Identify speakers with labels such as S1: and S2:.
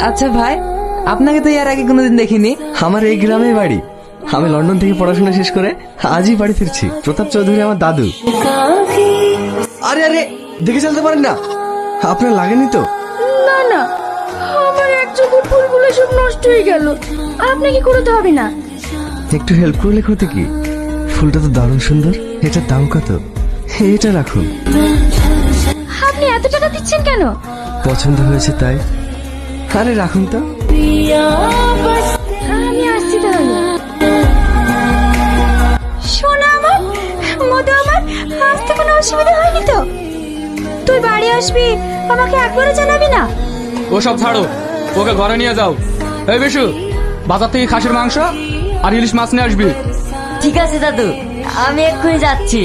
S1: আচ্ছা ভাই, আপনাকে তো এর আগে কোনোদিন দেখিনি।
S2: আমার এই গ্রামে বাড়ি। আমি লন্ডন থেকে পড়াশোনা শেষ করে আজই বাড়ি ফিরছি। প্রতাপ চৌধুরী আমার দাদু। আরে আরে, দেখে চলতে পারেন না? আপনার লাগেনি তো?
S3: না না, আমার এক চোখের ফুলগুলো সব নষ্ট হয়ে গেল। আপনাকে করতে হবে না।
S2: একটু হেল্প করলে ক্ষতি কি? ফুলটা তো দারুণ সুন্দর। এটার দাম কত? এটা রাখুন।
S3: আপনি এত টাকা দিচ্ছেন কেন?
S2: পছন্দ হয়েছে তাই। আরে রাখুন তো।
S3: আমি আসছি তাহলে। সোনা আমার, মধু আমার, আসতে কোনো অসুবিধা হয়নি তো? তুই বাড়ি আসবি, আমাকে একবারও জানাবি না?
S4: ওসব ছাড়ো, ওকে ঘরে নিয়ে যাও। এই বিশু, বাজার থেকে খাসির মাংস আর ইলিশ মাছ নিয়ে আসবি।
S5: ঠিক আছে দাদু, আমি এক্ষুনি যাচ্ছি।